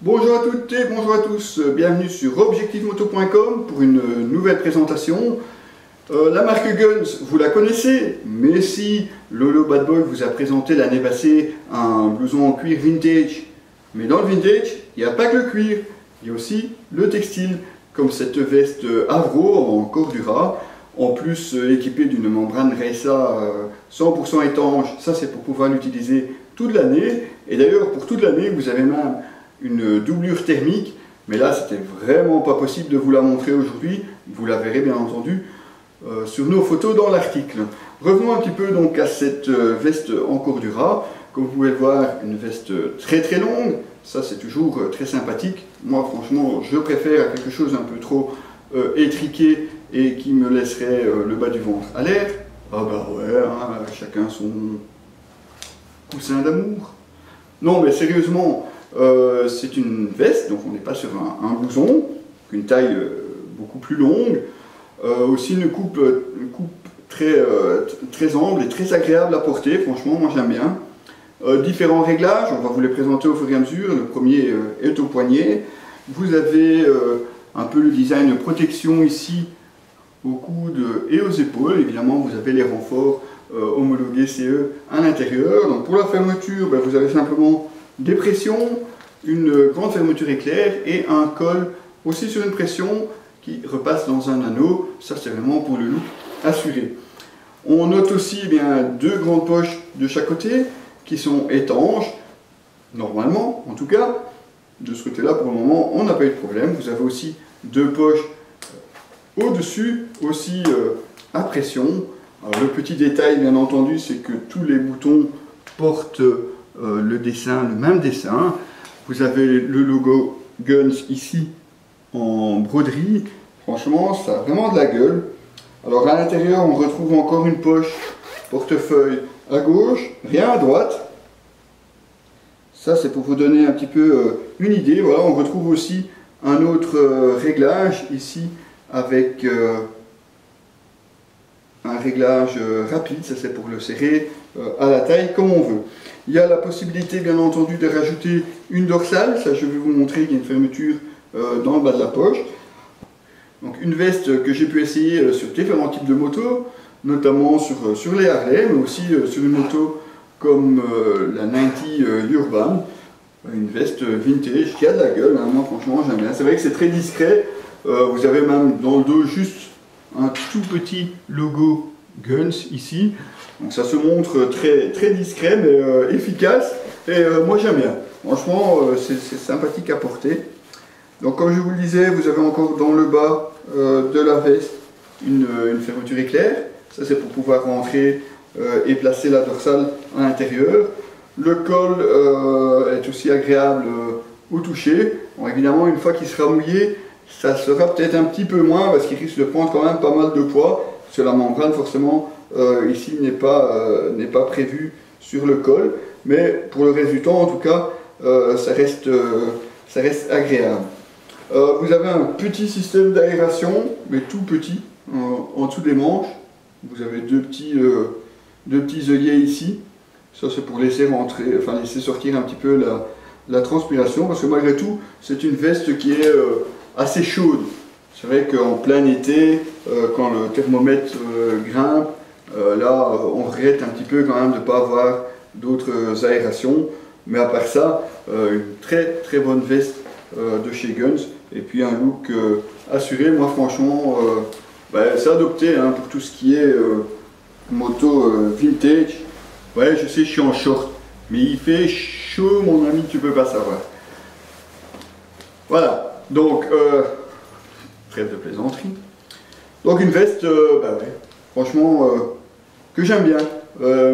Bonjour à toutes et bonjour à tous, bienvenue sur objectivemoto.com pour une nouvelle présentation. La marque Guns, vous la connaissez, mais si Lolo Bad Boy vous a présenté l'année passée un blouson en cuir vintage, mais dans le vintage, il n'y a pas que le cuir, il y a aussi le textile, comme cette veste Avro en Cordura, en plus équipée d'une membrane Reisa 100% étanche. Ça c'est pour pouvoir l'utiliser toute l'année, et d'ailleurs pour toute l'année vous avez même une doublure thermique, mais là c'était vraiment pas possible de vous la montrer aujourd'hui, vous la verrez bien entendu sur nos photos dans l'article. Revenons un petit peu donc à cette veste en Cordura. Comme vous pouvez le voir, une veste très longue, ça c'est toujours très sympathique. Moi franchement je préfère à quelque chose un peu trop étriqué et qui me laisserait le bas du ventre à l'air. Ah bah ouais, hein, chacun son coussin d'amour. Non mais sérieusement, c'est une veste, donc on n'est pas sur un blouson, une taille beaucoup plus longue, aussi une coupe très ample et très agréable à porter, franchement moi j'aime bien. Différents réglages, on va vous les présenter au fur et à mesure. Le premier est au poignet. Vous avez un peu le design protection ici au coude et aux épaules. Évidemment vous avez les renforts homologués CE à l'intérieur. Donc pour la fermeture, vous avez simplement des pressions, une grande fermeture éclair et un col aussi sur une pression qui repasse dans un anneau. Ça c'est vraiment pour le look assuré. On note aussi deux grandes poches de chaque côté qui sont étanches, normalement en tout cas. De ce côté là pour le moment on n'a pas eu de problème. Vous avez aussi deux poches au-dessus aussi à pression. Alors, le petit détail bien entendu c'est que tous les boutons portent le même dessin. Vous avez le logo Guns ici en broderie. Franchement ça a vraiment de la gueule. Alors à l'intérieur on retrouve encore une poche portefeuille à gauche, rien à droite. Ça c'est pour vous donner un petit peu une idée. Voilà, on retrouve aussi un autre réglage ici avec un réglage rapide. Ça c'est pour le serrer à la taille comme on veut. Il y a la possibilité bien entendu de rajouter une dorsale. Ça je vais vous montrer, il y a une fermeture dans le bas de la poche. Donc une veste que j'ai pu essayer sur différents types de motos, notamment sur les Harley, mais aussi sur une moto comme la 90 Urban. Une veste vintage qui a de la gueule, hein. Moi franchement j'aime bien. C'est vrai que c'est très discret, vous avez même dans le dos juste un tout petit logo Guns ici. Donc ça se montre très discret mais efficace, et moi j'aime bien. Franchement c'est sympathique à porter. Donc comme je vous le disais, vous avez encore dans le bas de la veste une fermeture éclair. Ça c'est pour pouvoir rentrer et placer la dorsale à l'intérieur. Le col est aussi agréable au toucher. Bon, évidemment une fois qu'il sera mouillé, ça sera peut-être un petit peu moins parce qu'il risque de prendre quand même pas mal de poids. Parce que la membrane forcément ici n'est pas prévue sur le col. Mais pour le reste du temps en tout cas, ça reste agréable. Vous avez un petit système d'aération, mais tout petit, en dessous des manches. Vous avez deux petits œillets ici. Ça c'est pour laisser sortir un petit peu la transpiration, parce que malgré tout, c'est une veste qui est assez chaude. C'est vrai qu'en plein été, quand le thermomètre grimpe, là on regrette un petit peu quand même de ne pas avoir d'autres aérations. Mais à part ça, une très bonne veste de chez Guns, et puis un look assuré. Moi franchement c'est adopté hein, pour tout ce qui est moto vintage. Ouais je sais, je suis en short, mais il fait chaud mon ami, tu peux pas savoir. Voilà, donc trêve de plaisanterie. Donc une veste franchement que j'aime bien.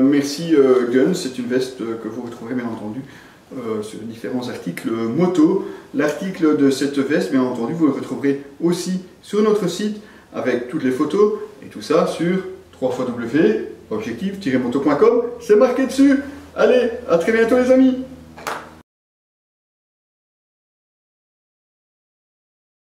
Merci Guns, c'est une veste que vous retrouverez bien entendu sur différents articles moto. L'article de cette veste, bien entendu, vous le retrouverez aussi sur notre site avec toutes les photos et tout ça sur www.objective-moto.com. C'est marqué dessus. Allez, à très bientôt les amis.